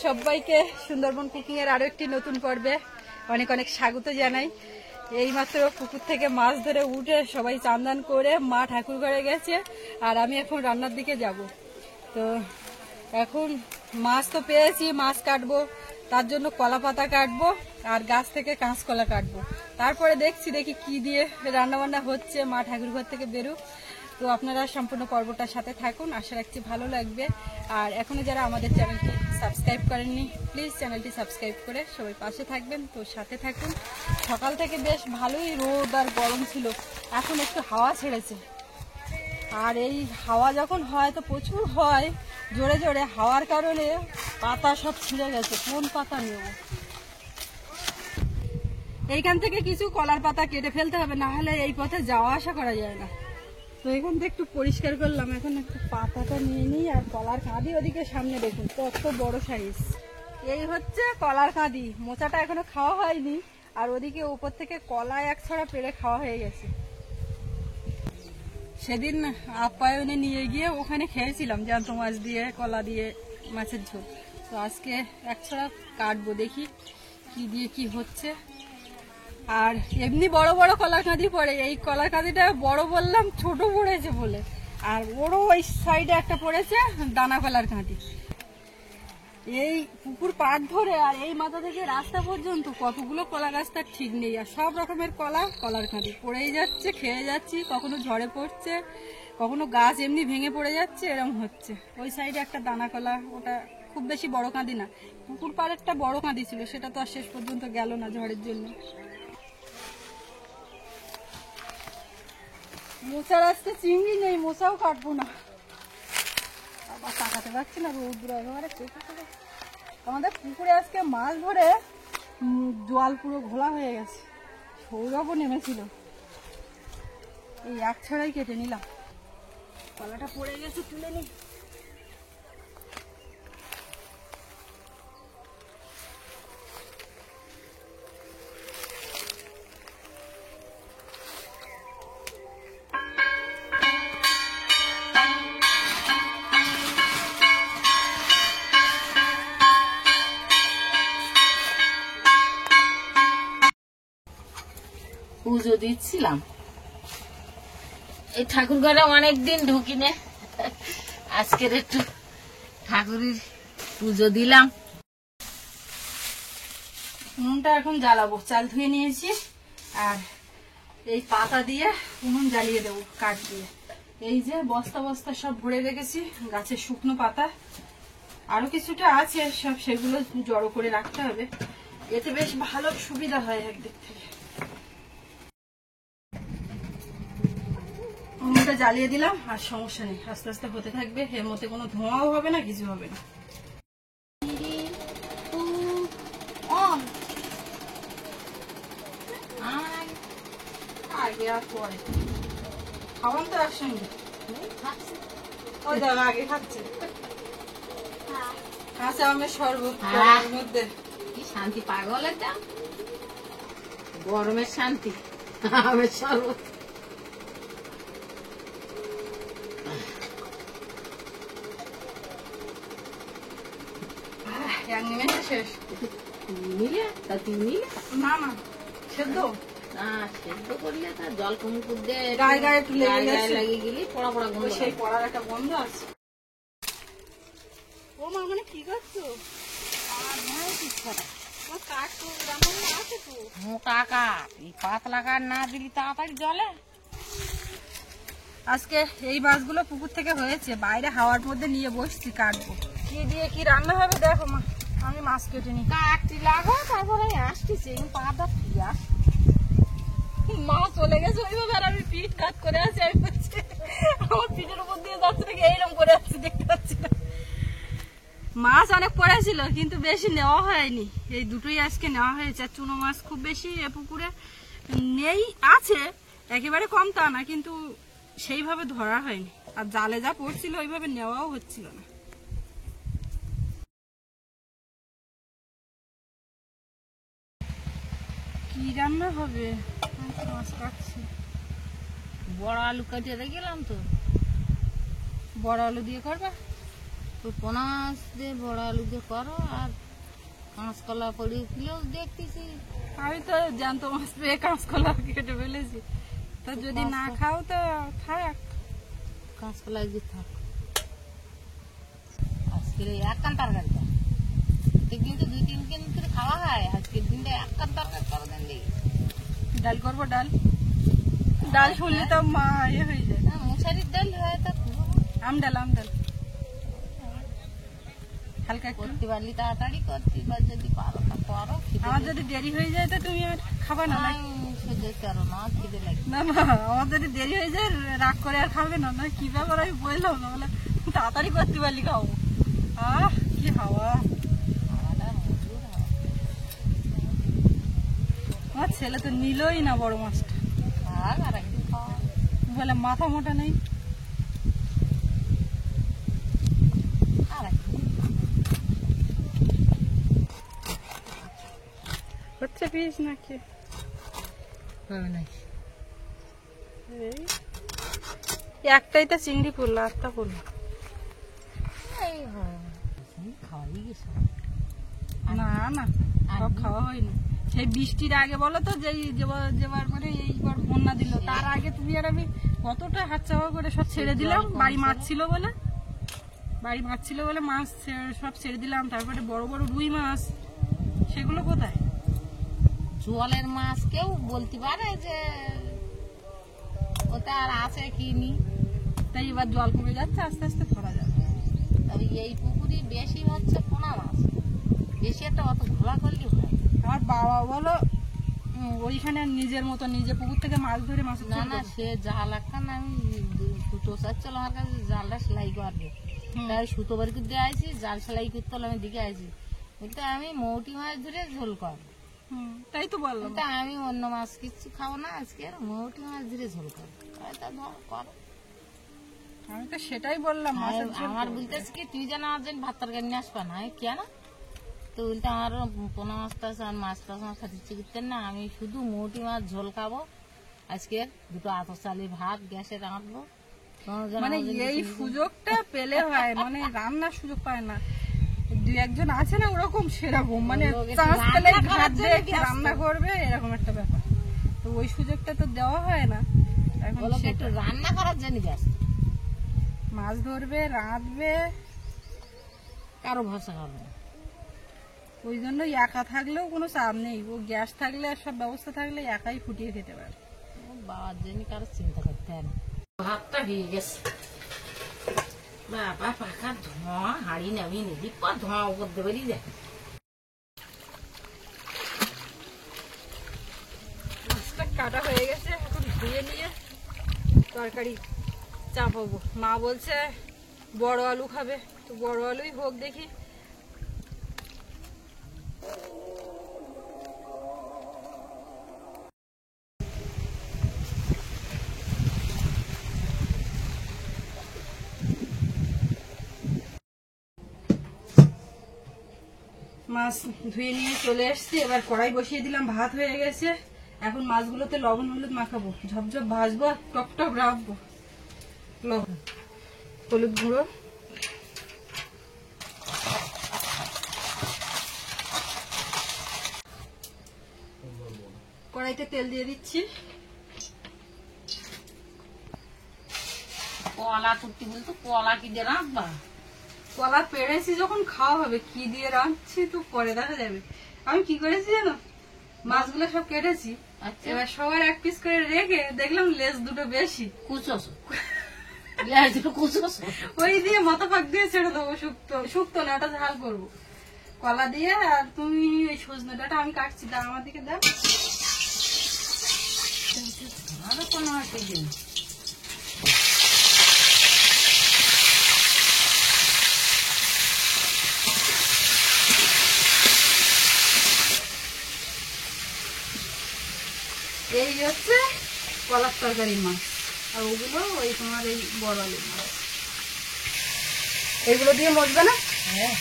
সবাইকে সুন্দরবন কুকিং এর আরো একটি নতুন পর্বে অনেক অনেক স্বাগত জানাই। এইমাত্র পুকুর থেকে মাছ ধরে উঠে সবাই চান করে মা ঠাকুর ঘরে গেছে, আর আমি এখন রান্নার দিকে যাব। তো এখন মাছ তো পেয়েছি, মাছ কাটবো, তার জন্য কলা পাতা কাটবো আর গাছ থেকে কাঁচকলা কাটবো। তারপরে দেখি কি দিয়ে রান্না বান্না হচ্ছে, মা ঠাকুর ঘর থেকে বেরুক। তো আপনারা সম্পূর্ণ পর্বটার সাথে থাকুন, আশা রাখছি ভালো লাগবে। আর এখনো যারা আমাদের চ্যানেলটি সাবস্ক্রাইব করেননি, প্লিজ চ্যানেলটি সাবস্ক্রাইব করে সবাই পাশে থাকবেন। তো সাথে থাকুন। সকাল থেকে বেশ ভালোই রোদ আর গরম ছিল, এখন একটু হাওয়া ছেড়েছে। আর এই হাওয়া যখন হয় তো প্রচুর হয়, জোরে জোরে হাওয়ার কারণে পাতা সব ছিঁড়ে গেছে। কোন পাতা নেব? এইখান থেকে কিছু কলার পাতা কেটে ফেলতে হবে, না হলে এই পথে যাওয়া আসা করা যায় না। তো এখান থেকে একটু পরিষ্কার করলাম, এখন একটু পাতাটা নিয়ে নিই। আর কলার কাঁদি ওদিকে সামনে দেখুন কত বড় সাইজ। এই হচ্ছে কলার কাঁদি, মোচাটা এখনো খাওয়া হয়নি। আর ওদিকে উপর থেকে কলা এক ছড়া পেরে খাওয়া হয়ে গেছে। সেদিন আপ্যায়নে নিয়ে গিয়ে ওখানে খেয়েছিলাম জ্যান্ত মাছ দিয়ে, কলা দিয়ে মাছের ঝোল। তো আজকে এক ছড়া কাটবো, দেখি কি দিয়ে কি হচ্ছে। আর এমনি বড় বড় কলার কাঁদি পড়ে, এই কলার কাঁদিটা বড় বললাম ছোট পড়েছে বলে। আর ওরও ওই সাইডে একটা পড়েছে দানা কলার কাঁদি। এই পুকুর পাড় ধরে আর এই মাথা থেকে রাস্তা পর্যন্ত কতগুলো কলা গাছ তার ঠিক নেই। আর সব রকমের কলার কাঁদি পড়েই যাচ্ছে, খেয়ে যাচ্ছি, কখনো ঝড়ে পড়ছে, কখনো গাছ এমনি ভেঙে পড়ে যাচ্ছে, এরকম হচ্ছে। ওই সাইডে একটা দানা কলা, ওটা খুব বেশি বড় কাঁদি না। পুকুর পাড়েরটা বড় কাঁদি ছিল, সেটা তো আর শেষ পর্যন্ত গেল না ঝড়ের জন্য। মোচার আজকে চিংড়ি নেই, মোচাও কাটবো না। আবার তাকাতে পারছি না, রৌদ্র একেবারে চেপে চলে। আমাদের পুকুরে আজকে মাছ ধরে জল পুরো ঘোলা হয়ে গেছে। সৌরভও নেমেছিল, এই এক ছড়াই কেটে নিলাম। কলাটা পড়ে গেছে, তুলে নি। পুজো দিচ্ছিলাম, এই ঠাকুর ঘরে অনেকদিন ঢুকি না, আজকের একটু ঠাকুরের পুজো দিলাম। উনুনটা এখন জ্বালাবো, চাল ধুয়ে নিয়েছি। আর এই পাতা দিয়ে উনুন জ্বালিয়ে দেবো কাঠ দিয়ে। এই যে বস্তা বস্তা সব ভরে রেখেছি গাছের শুকনো পাতা, আরো কিছুটা আছে, সব সেগুলো জড়ো করে রাখতে হবে। এতে বেশ ভালো সুবিধা হয় একদিক থেকে। উনুনটা জ্বালিয়ে দিলাম, আর সমস্যা নেই, আস্তে আস্তে হতে থাকবে। এর মধ্যে কোনো ধোঁয়াও হবে না, কিছু হবে না। আগে আর পরে খাওয়ান তো একসঙ্গে। ওই দাদা আগে খাচ্ছে কাঁচা আমের শরবত মধ্যে। কি শান্তি, পাগলের দাম, গরমের শান্তি, আমের শরবত। এক নিমেষে শেষ। নিলে তা তুই নিলে না না সেদ্ধ না, সেদ্ধ করলে তার জল কুমকুর দিয়ে গায়ে গায়ে একটু লাগিয়ে গেলে পড়া পড়া গন্ধ। সেই পড়ার একটা গন্ধ আছে। ও মা, মানে কি করছো? মোটা কাঠ, এই পাতলা কাঠ না দিলি তাড়াতাড়ি জলে। আজকে এই মাছগুলো পুকুর থেকে হয়েছে, বাইরে হাওয়ার মধ্যে নিয়ে বসছি, কাটবো। কি দিয়ে কি রান্না হবে দেখো মা, আমি মাছ কেটে নি। কাঠটি লাগো, তারপরে আসতেছে পাতা পিঁয়াজ। মা চলে গেছে ওইভাবে, আর আমি পিঠ কাট করে আছি। আমি বলছি আমার পিঠের উপর দিয়ে যাচ্ছে নাকি, এইরকম করে আসছি, দেখতে পাচ্ছি না। মাছ অনেক পড়েছিল কিন্তু বেশি নেওয়া হয়নি, এই দুটোই আজকে নেওয়া হয়েছে। আর চুনো মাছ খুব বেশি এ পুকুরে নেই, আছে একেবারে কম তা না, কিন্তু সেইভাবে ধরা হয়নি। আর জালে যা পড়ছিল ওইভাবে নেওয়াও হচ্ছিল না। কি রান্না হবে? মাছ কাটছি, বড় আলু কাটিয়ে গেলাম তো। বড় আলু দিয়ে করবা? ওই পোনা মাছ দিয়ে বড় আলু দিয়ে করো, আর কাঁচকলা পড়িয়েছিলেও দেখতেছি। আমি তো জ্যান্ত মাছ পেয়ে কাঁচকলা কেটে ফেলেছি। তো যদি না খাও তো থাক। কাঁচকলা দিয়ে থাক। আজকের এই এক কান তরকারিটা কিন্তু 2-3 দিন করে খাওয়া হয়, আজকের দিনটা এক কান তরকারি করে দেন দেখি। ডাল করবো, ডাল ডাল শুনলে তো মা ইয়ে হয়ে যায়। না, মুসারির ডাল হয় তা আমডাল হালকা একটু। করতে পারলি তাড়াতাড়ি করতে, বা যদি পারো তা করো। আমার যদি দেরি হয়ে যায় তো তুমি আর খাবা না? সহ্য করো না, খিদে লাগে। না না, আমার যদি দেরি হয়ে যায় রাগ করে আর খাবে না। না কি ব্যাপার, আমি বললাম না, বলে তাড়াতাড়ি করতে পারলি খাবো। আহ কি হাওয়া! আমার ছেলে তো নিলই না বড় মাছটা, বলে মাথা মোটা নেই। হচ্ছে পিস নাকি? একটাই তো চিংড়ি পড়লো, আটটা পড়লো। না না, সব খাওয়া হয়নি। সেই বৃষ্টির আগে বলো তো, যেবার মানে এইবার বন্যা দিল, তার আগে তুমি আর আমি কতটা হাত চাওয়া করে সব ছেড়ে দিলাম। বাড়ি মাছ ছিল বলে মাছ সব ছেড়ে দিলাম। তারপরে বড় বড় রুই মাছ, সেগুলো কোথায়? জলের মাছ কেউ বলতে পারে যে ওটা আর আছে কিনি। তাই এবার জল কমে যাচ্ছে, আস্তে আস্তে ধরা যাবে। তবে এই পুকুরে বেশি হচ্ছে পোনা মাছ, বেশি একটা অত ঘোলা করলে হয়। আমার বাবা বলো ওইখানে নিজের মতো নিজে পুকুর থেকে মাছ ধরে মাছ। না না, সে জাল একখান আমি সুতো চাচ্ছিল আমার কাছে, জালটা সেলাই করবে। তাই সুতো বার করে দিয়ে আইছি, জাল সেলাই করতে হলে আমি দিকে আইছি। বলতে আমি মৌটি মাছ ধরে ঝোল কর। তাই তো বললাম, আমি অন্য মাছ কিচ্ছু খাবো না, আজকে মৌটি মাছ ধরে ঝোল কর। আমি তো সেটাই বললাম। আমার বলতেছি কি, তুই যেন আমার জন্য ভাত তরকারি নিয়ে আসবা না। কেন? তো বলতে আমার পোনা মাছটা আছে, আর মাছ টাছ আমার খাতে ইচ্ছে করতেন না। আমি শুধু মৌটি মাছ ঝোল খাবো আজকে, 2 আতর চালের ভাত গ্যাসে রাঁধবো। মানে এই সুযোগটা পেলে হয়, মানে রান্নার সুযোগ পায় না। 2-1 আছে না ওরকম, সেরকম মানে রান্না করবে এরকম একটা ব্যাপার। তো ওই সুযোগটা তো দেওয়া হয় না। এখন একটু রান্না করার জন্য ব্যস্ত, মাছ ধরবে, রাঁধবে, কারো ভরসা করবে না। ওই জন্য একা থাকলেও কোনো চাপ নেই। ও গ্যাস থাকলে আর সব ব্যবস্থা থাকলে একাই ফুটিয়ে খেতে পারে। বাবার জন্য কারো চিন্তা করতে হয় না। ভাতটা হয়ে গেছে বাবা, পাখা ধোঁয়া, হাড়ি নামিয়ে নিবি, ধোঁয়া উপর দেবে যায়। মাছটা কাটা হয়ে গেছে, এখন ধুয়ে নিয়ে তরকারি চাপাবো। মা বলছে বড় আলু খাবে, তো বড় আলুই হোক দেখি। মাছ ধুয়ে নিয়ে চলে এসছি, এবার কড়াই বসিয়ে দিলাম, ভাত হয়ে গেছে। এখন মাছগুলোতে লবণ হলুদ মাখাবো, ঝপঝপ ভাজবো, টক টক রাখবো। লবণ হলুদ গুঁড়ো, কড়াইতে তেল দিয়ে দিচ্ছি। কলা করতে বলতো, কলা কি দিয়ে রাখবা? কলা পেড়েছি, যখন খাওয়া হবে কি দিয়ে রাঁধছি তো পরে দেখা যাবে। আমি কি করেছি জানো, মাছগুলো সব কেটেছি, এবার সবার 1 পিস করে রেখে দেখলাম লেজ 2টো বেশি, ওই দিয়ে মাথা ফাঁক দিয়ে ছেড়ে দেবো। শুক্তো না, ওটা ঝাল করবো কলা দিয়ে। আর তুমি ওই সজনে ডাঁটা আমি কাটছি, দাও আমার দিকে দাও। আরো কোনো একটা জিনিস এই হচ্ছে কলার তরকারি মাছ, আর ওগুলো ওই তোমার এই বড় আলু মাছ। এগুলো দিয়ে মজবে না? হ্যাঁ,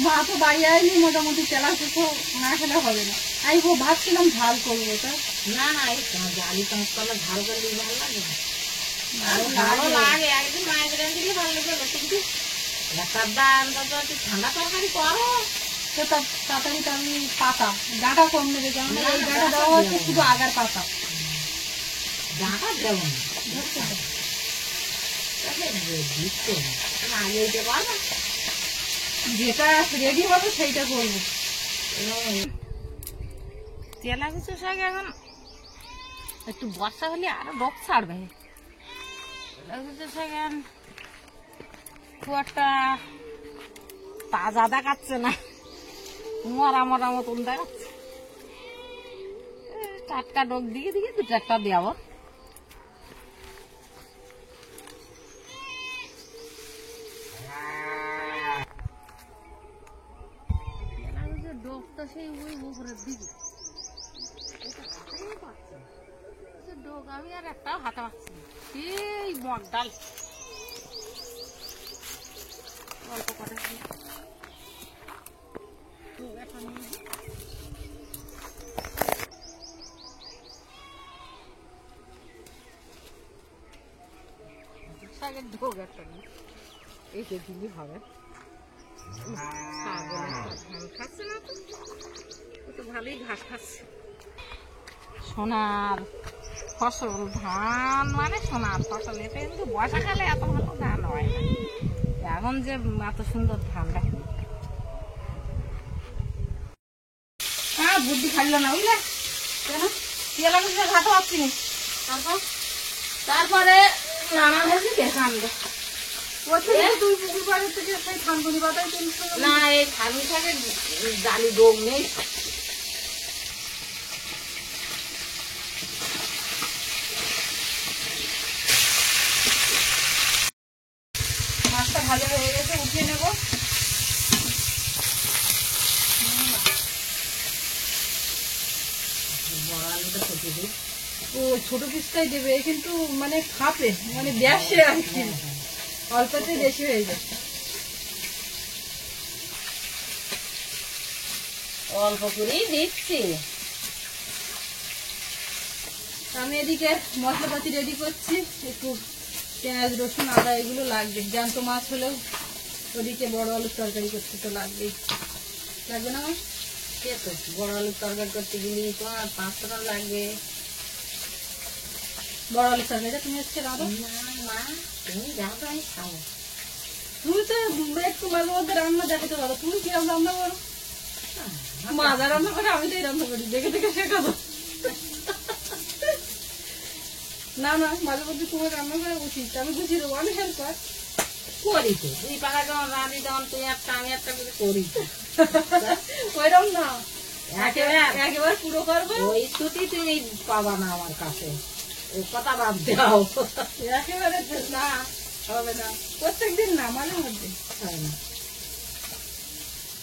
মা তো বাড়ি আয়নি, মোটামুটি তেলা কিছু না খেলে হবে না। আমি ভাবছিলাম ঝাল করবো তা না না, এই জালি কাঁচকলা ঝাল করলে ভালো লাগে না। ভালো ভালো লাগে। লাগে, একদিন মায়ের রান্না দিলে ভালো লাগবে, কিন্তু একটা অন্তত একটু ঠান্ডা তরকারি করো। তো তাড়াতাড়ি তো আমি পাতা ডাঁটা কম নেবে, কারণ না, এই না, ডাঁটা দেওয়া হচ্ছে শুধু আগার পাতা। ডাঁটা দেবো না, দিচ্ছে না, আগে দিতে পারবো। যেটা রেডি হবে সেইটা করবো। তেলা কুচুর শাক এখন একটু বর্ষা হলে আরো রোগ ছাড়বে। তেলা কুচুর শাক এখন খুব একটা তাজা দেখাচ্ছে না, মরা মরা মতন দেখাচ্ছে। টাটকা ডোক দিয়ে দিয়ে দু চারটা দেওয়া। ডোকটা সেই ওই উপরের দিকে ডোক আমি আর একটাও হাতে পাচ্ছি না, সেই মগ ডাল অল্প করে শাকের ঢোক একটা নেই, এসে দিলি হবে। ধান খাচ্ছে না তো, ও তো ভালোই ঘাস খাচ্ছে। সোনার ফসল, ধান মানে সোনার ফসল। এটা কিন্তু বর্ষাকালে এত ভালো ধান হয় না, এখন যে এত সুন্দর ধান দেখে। হ্যাঁ বুদ্ধি খাইল না বুঝলে, কেন তেলা কুচুর শাক হাতে পাচ্ছি না। তারপরে নানা ভেজি দেখানবে তুই পুকুর পাড়ের থেকে সেই থানকুনি পাতায় তুলছো না, এই খালু শাকের জালি ডোক নেই। মাছটা ভালো হয়ে গেছে, উঠিয়ে নেব। বড় আলুটা কেটে দিই। ও ছোট পিসটাই দেবে, কিন্তু মানে খাপে মানে ব্যাসে আর কি, অল্পতে বেশি হয়ে যায়। অল্প করেই দিচ্ছি। আমি এদিকে মশলাপাতি রেডি করছি, একটু পেঁয়াজ রসুন আদা এগুলো লাগবে, জ্যান্ত মাছ হলেও ওদিকে বড় আলুর তরকারি করতে তো লাগবেই, লাগবে না? সে তো বড় আলুর তরকারি করতে গেলে তোমার 5 টাকা লাগবে। বড় আলুর তরকারিটা তুমি আজকে রাঁধো? না মা, তুমি যাও তো আমি খাবো। তুমি তো একটু মাঝে মধ্যে রান্না দেখাতে পারো, তুমি কিরম রান্না করো? মা যা রান্না করে আমি তো এই রান্না করি, দেখে দেখে শেখাবো। না না, মাঝে মধ্যে তোমার রান্না করা উচিত, আমি বুঝিয়ে দেবো, আমি হেল্প কর করি তো, 2 টাকা যখন রাঁধি তখন তুই একটা আমি একটা করে করি তো। ওইরকম না, একেবারে একেবারে পুরো করবো, ওই ছুটি তুমি পাবা না আমার কাছে, ওই কথা বাদ দাও। একেবারে না হবে না, প্রত্যেকদিন না, মাঝে মধ্যে। হয় না।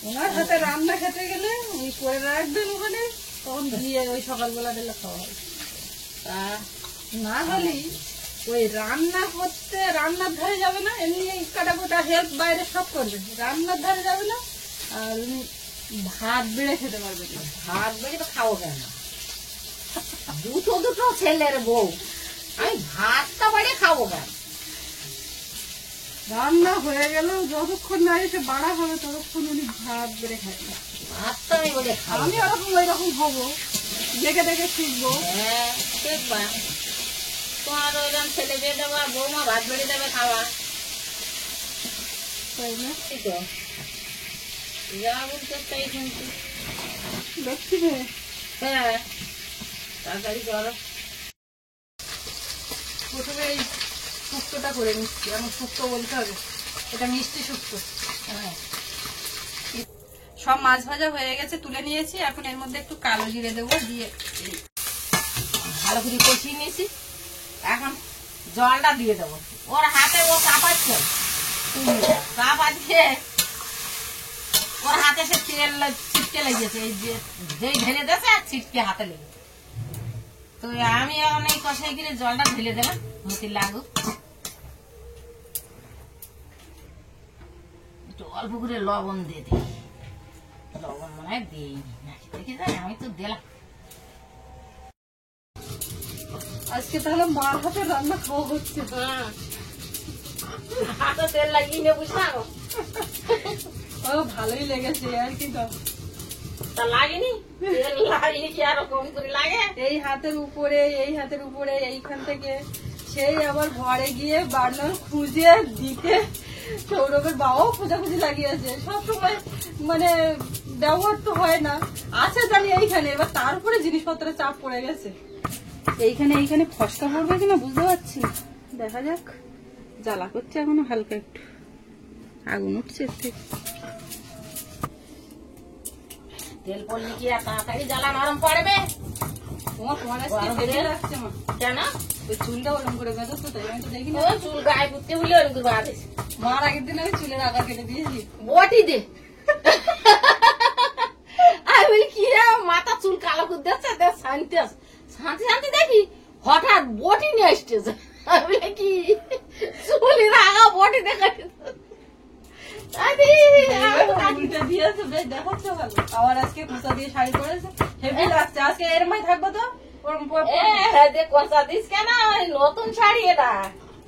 ওনার হাতে রান্না খেতে গেলে উনি করে রাখবেন ওখানে, তখন গিয়ে ওই সকালবেলা দিলে খাওয়া হয়। তা না হলেই ওই রান্না করতে রান্নার ধারে যাবে না, এমনি কাটা কোটা হেল্প বাইরে সব করবে, রান্নার ধারে যাবে না, আর উনি ভাত বেড়ে খেতে পারবেন না। ভাত বেড়ে তো খাবো কেন, দুটো ছেলের বউ, আমি ভাতটা বেড়ে খাবো কেন? রান্না হয়ে গেলেও যতক্ষণ না এসে বাড়া হবে ততক্ষণ উনি ভাত বেড়ে খায় না। ভাতটা আমি বেড়ে খাবো। আমি ওরকম ওইরকম হবো, দেখে দেখে শিখবো। হ্যাঁ দেখবা, তোমার ওইরকম ছেলে বিয়ে দেবো আর বৌমা ভাত বেড়ে দেবে খাওয়া, তাই না? এই তো যা বলতে তাই শুনছি। দেখছি রে, হ্যাঁ তাড়াতাড়ি করো। প্রথমে এই শুক্তোটা করে নিচ্ছি, আমার শুক্তো বলতে হবে, এটা মিষ্টি শুক্তো। হ্যাঁ সব মাছ ভাজা হয়ে গেছে, তুলে নিয়েছি, এখন এর মধ্যে একটু কালো জিরে দেবো, দিয়ে ভালো করে কষিয়ে নিয়েছি, এখন জলটা দিয়ে দেবো। ওর হাতে ও কাঁপাচ্ছে, কাঁপা দিয়ে ওর হাতে সে তেল ছিটকে লেগেছে, এই যে যেই ঢেলে দিয়েছে আর ছিটকে হাতে লেগেছে। তো আমি এখন এই কষাই গিয়ে জলটা ঢেলে দিলাম, মতি লাগুক। একটু অল্প করে লবণ দিয়ে দিই, লবণ মনে হয় দিই নাকি কি জানি, আমি তো দিলাম। আজকে তাহলে মার হাতে রান্না খাওয়া হচ্ছে। হাতে তেল লাগিয়ে নেবো সাগো। ও ভালোই লেগেছে আর কি। তো তা লাগেনি, তেল লাগিয়ে কি আরো কম করে লাগে? এই হাতের উপরে এইখান থেকে সেই আবার ঘরে গিয়ে বার্নার খুঁজে দিতে সৌরভের বাবাও খোঁজাখুঁজি লাগিয়েছে। সবসময় মানে ব্যবহার তো হয় না, আছে জানি এইখানে, এবার তারপরে জিনিসপত্রের চাপ পড়ে গেছে। এইখানে ফসকা পড়বে কিনা বুঝতে পারছি না, দেখা যাক। জ্বালা করছে এখনো হালকা একটু, আগুন উঠছে এর থেকে। তেল পড়লে কি আর তাড়াতাড়ি জ্বালা নরম পড়বে? তোমার আজকে হেভি লাগছে মা। কেন? ওই চুলটা ওরকম করে বেঁধো তো, আমি তো দেখি না। ও চুল গায়ে পুঁততে বলে ওরকম করে বাঁধেছে। মার আগের দিন আমি চুলের আগার কেটে দিয়েছি। বটি দে। আমি বলি কি রে, মাথা চুল কালো করে দিচ্ছে, শান্তি শান্তি দেখি হঠাৎ বটি নিয়ে আসতেছে। আমি বলি কি চুলের আগা বটি দেখা উল্টা দিয়েছে, বেশ দেখাচ্ছে ভালো। আবার আজকে কুচা দিয়ে শাড়ি পরেছে, হেভি লাগছে। আজকে এর মাই থাকবো তো ওরকম কষা দিস কেন? নতুন শাড়ি এটা।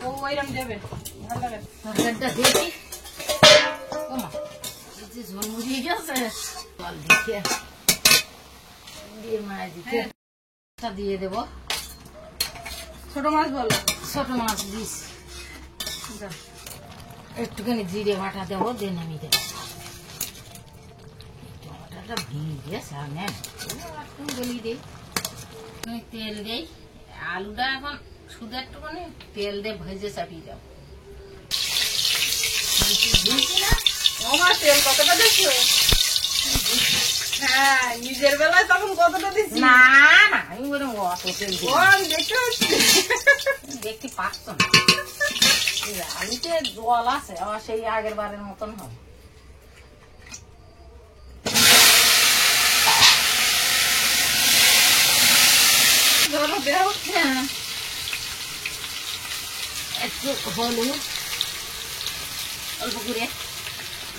ও ওইরকম দেবে, ভালো লাগে। দেখি ঝলমুড়িয়ে গেছে, জল দেখে দিয়ে মাছ দিতে দিয়ে দেবো। ছোট মাছ বলো? ছোট মাছ দিস, একটুখানি জিরে বাটা দেবো, দিয়ে নামিয়ে দেবো। টমাটাটা ভেঙে দিয়েছে, আমি একটু গলিয়ে দিই, তেল দেই। আলুটা এখন শুধু একটুখানি তেল দিয়ে ভেজে চাপিয়ে দেবো। বুঝছি না আমার তেল কতটা দেখছো? হ্যাঁ, নিজের বেলায় তখন কতটা দিচ্ছি। না না, আমি বললাম অত তেল দিই না। আমি দেখতে পাচ্ছি, দেখতে পাচ্ছ না, আলুতে জল আছে, আবার সেই আগের বারের মতন হবে। হ্যাঁ, একটু হলুদ, অল্প করে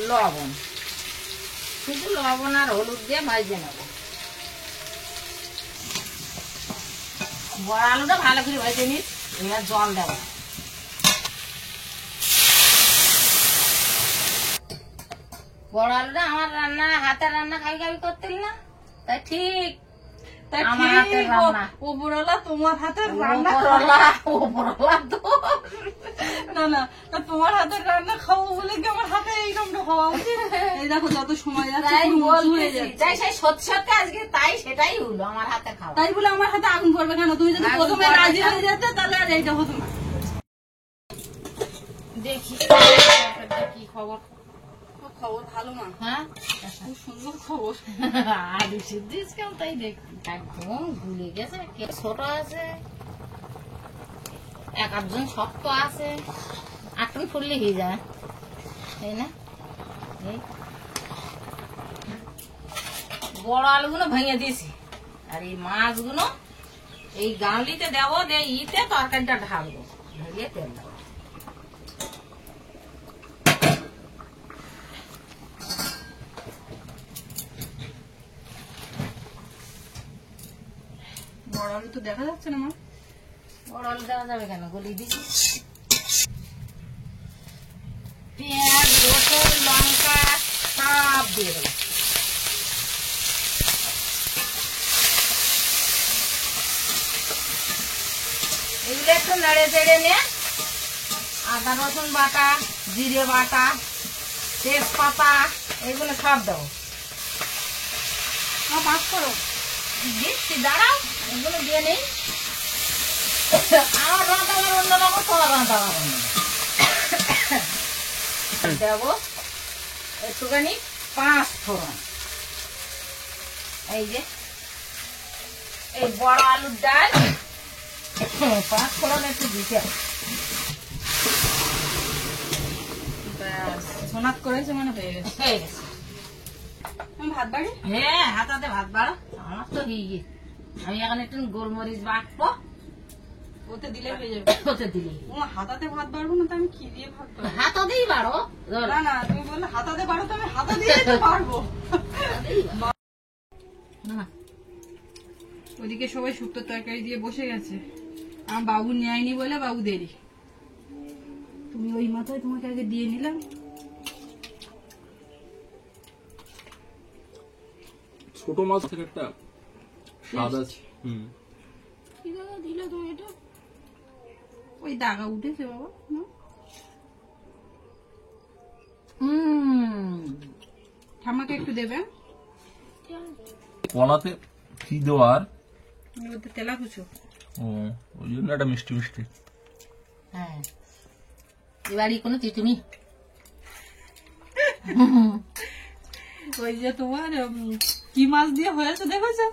লবণ, শুধু লবণ আর হলুদ দিয়ে ভাজে নেব। বড় আলুটা ভালো করে ভেজে নিস, এবার জল দেবো। বড় আলুটা আমার রান্না, হাতের রান্না খাবি করতেন না, তাই ঠিক। তাই আমার হাতের ঠিক, রান্না। ওপরওয়ালা তোমার হাতের রান্না। ওপরওয়ালা তো না না, তা তোমার হাতের রান্না খাবো বলে কি আমার হাতে এইরকমটা হওয়া উচিত? এই দেখো যত সময় যাচ্ছে তাই পুরো উঁচু হয়ে বলতেছি, যাচ্ছে। তাই সেই সত্যি সত্যি আজকে তাই সেটাই হলো আমার হাতে খাওয়া। তাই বলে আমার হাতে আগুন পড়বে কেন? তুমি যদি আগুন প্রথমে পড়বে রাজি কেন? হয়ে যেতে তাহলে আর এইটা হতো না। দেখি কি খবর। খবর ভালো না, হ্যাঁ, খুব সুন্দর খবর। আলু সিদ্ধিস কেন তাই দেখি একদম গুলে গেছে। ছোট আছে, এক আধজন শক্ত আছে, আটন ফুললে হয়ে যায়, তাই না? এই বড় আলুগুলো ভেঙে দিয়েছি, আর এই মাছগুলো এই গাঁলিতে দেবো, দিয়ে ইতে তরকারিটা ঢালবো, ঢেলে তেল দেবো। বড় আলু তো দেখা যাচ্ছে না মা। বড় আলু দেওয়া যাবে কেন, গলিয়ে দিচ্ছি। পেঁয়াজ, রসুন, লঙ্কা সব দিয়ে দেবো। এগুলো একটু নেড়ে চেড়ে নিয়ে আদা রসুন বাটা, জিরে বাটা, তেজপাতা এগুলো সব দেবো। মাছ করো, দিচ্ছি, দাঁড়াও, এগুলো দিয়ে নেই। আমার রান্না আমার অন্যরকম, তোমার রান্না আমার অন্যরকম। দেবো একটুখানি 5 ফোড়ন। এই যে এই বড় আলুর ডাল, 5 ফোড়ন একটু দিতে হবে। ব্যাস সোনাত করেছে মানে হয়ে গেছে। হয়ে গেছে। আমি ভাত বাড়ি, হ্যাঁ, হাতাতে ভাত বাড়ো, আমার তো হয়ে গেছে। আমি এখন একটু গোলমরিচ বাটবো, ওতে দিলে হয়ে যাবে। ওতে দিলে ও হাতাতে ভাত বাড়বো না, তো আমি কি দিয়ে ভাত বাড়বো? হাতাতেই বাড়ো। না না, তুমি বললে হাতাতে বাড়ো, তো আমি হাতা দিয়ে তো পারবো। না ওদিকে সবাই শুক্তো তরকারি দিয়ে বসে গেছে, আমার বাবু নেয়নি বলে বাবু দেরি। তুমি ওই মাথায় তোমাকে আগে দিয়ে নিলাম। ছোট মাছ থেকে একটা স্বাদ আছে। কি দাদা দিলে তুমি এটা? ওই দাগা উঠেছে বাবা না? ঠাম্মাকে একটু দেবে? কলাতে কি দেওয়ার? ওতে তেলা কুচো। ও, ওই জন্য একটা মিষ্টি মিষ্টি। হ্যাঁ এবারই কোনো চিটুনি ওই যে তোমার কি মাছ দিয়ে হয়েছে দেখেছো?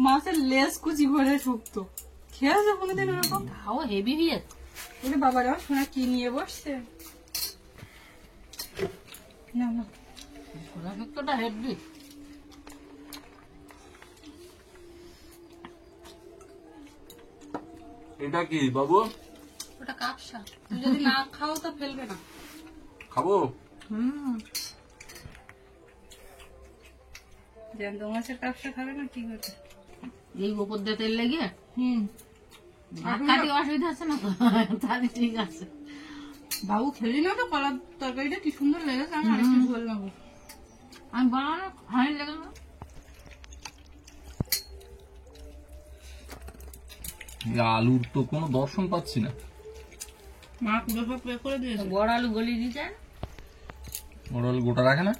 মাছের লেজ কুচি ভরে শুক্তো খেয়েছো কোনোদিন ওরকম? খাও হেভি বিয়ে ওরে বাবা রে, শোনা কি নিয়ে বসছে? না না ছোলা শুক্তোটা হেভি। এটা কি বাবু? ওটা কাপসা, তুমি যদি না খাও তো ফেলবে না। খাবো? জ্যান্ত মাছের কাপসা খাবে না কি করবে? এই উপর দিয়ে তেল লেগে হুম, কাটি অসুবিধা আছে না তো? তাহলে ঠিক আছে। বাবু খেলি না তো কলার তরকারিটা কি সুন্দর লেগেছে, আমি আরেকটু ঝোল নেবো। আমি বানানো ভালো লেগে না। আলুর তো কোনো দর্শন পাচ্ছি না। মা পুরো সব পে করে দিয়েছে। বড় আলু গলি দিয়ে যায় বড় আলু গোটা রাখে না?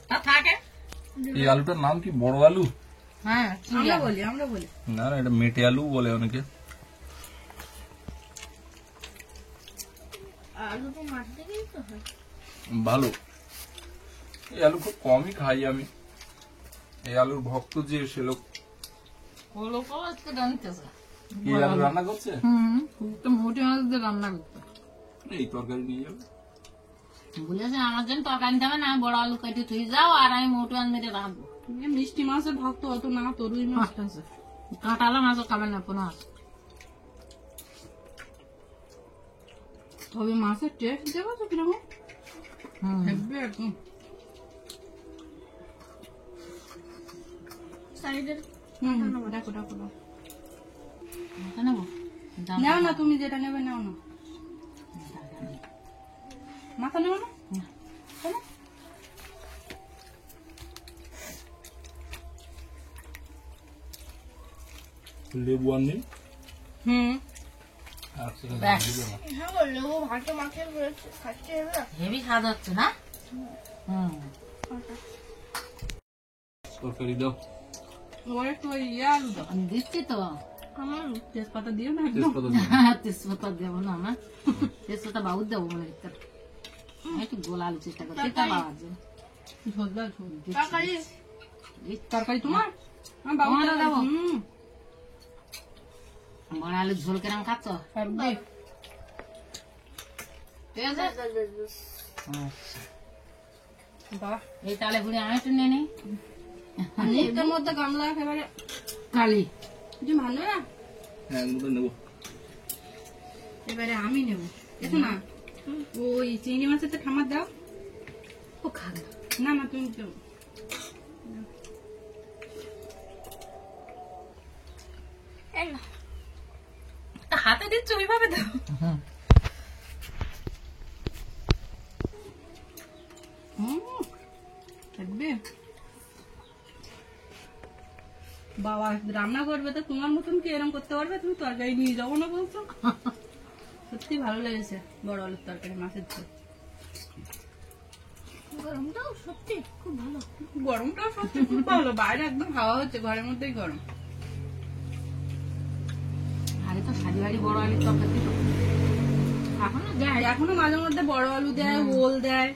তা থাকে। এই আলুটার নাম কি? বড় আলু? হ্যাঁ আমরা বলি না না, এটা মেটে আলু বলে অনেকে। আলু তো মাছ থেকেই তো হয়। ভালো। এই আলু খুব কমই খাই আমি। এই আলুর ভক্ত যে সে লোক ও লোক আজকে জানতেছে। কি আলু রান্না করছে, তো মোটে মাছ দিয়ে রান্না করতে। এই তরকারি নিয়ে যাবে। বলেছে আমার জন্য তরকারি নিতে হবে না, আমি বড় আলু কেটে তুই যাও আর আমি মোটু আলু মেরে রাখবো। তুমি মিষ্টি মাছের ভক্ত অত না, তরুই মাছটা আছে। কাঁটালা মাছও খাবে না কোনো মাছ। তবে মাছের টেস্ট দেখো কিরকম হেব্বি একদম। দেখো দেখো দেখো। নেবো নাও না, তুমি যেটা নেবে নাও না। মাথা নেবো না? শোনো। লেবু আর নেই। হেভি স্বাদ হচ্ছে না? তরকারি দাও। ওর একটু ওই আলু দাও। আমি দিচ্ছি তো। আমার তেজপাতা দিও না একদম। তেজপাতা দাও। তেজপাতা দেবো না আমার, তেজপাতা বাবুর দেবো মনে হচ্ছে। আমি একটু গোল আলু চেষ্টা করছি পাওয়ার জন্য। ঝোলদার ঝোল। এই তরকারি তোমার? আমার বাবু তোমারও দেবো। হুম, বড় আলুর ঝোল কেরম খাচ্ছ? হেব্বি। ঠিক আছে? বাহ, এই তালে বুড়ি আমি একটু নিয়ে নিই। এটার মধ্যে গামলা একেবারে কালি কিছু ভালো না। হ্যাঁ, ওটা নেবো। এবারে আমি নেব, দেখো না ওই চিংড়ি মাছের তো খামার দাও। ও খাবে না। না না তুমি দাও। তা হাতে দিচ্ছ ওইভাবে দাও। থাকবে বাবা রান্না করবে তো তোমার মতন কি এরকম করতে পারবে? তুমি তরকারি নিয়ে যাবো না বলছো? সত্যি ভালো লেগেছে বড় আলুর তরকারি মাছের ঝোল। গরমটাও সত্যি খুব ভালো। গরমটাও সত্যি খুব ভালো, বাইরে একদম হাওয়া হচ্ছে, ঘরের মধ্যেই গরম। আরে তো সারি বাড়ি বড় আলুর তরকারি তো এখনো দেয়, এখনো মাঝে মধ্যে বড় আলু দেয়, ওল দেয়।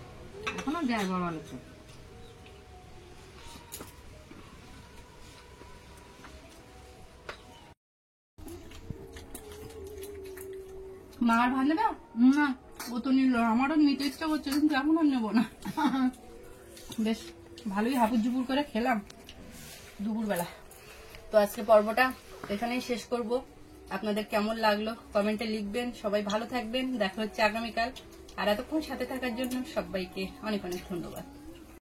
এখনো দেয় বড় আলু তো। মা আর ভাত নেবে না? ও তো নিল, আমারও নিতে ইচ্ছা করছে কিন্তু এখন আর নেবো না। বেশ ভালোই হাপুর জুপুর করে খেলাম দুপুরবেলা। তো আজকে পর্বটা এখানেই শেষ করব। আপনাদের কেমন লাগলো কমেন্টে লিখবেন। সবাই ভালো থাকবেন, দেখা হচ্ছে আগামীকাল। আর এতক্ষণ সাথে থাকার জন্য সবাইকে অনেক অনেক ধন্যবাদ।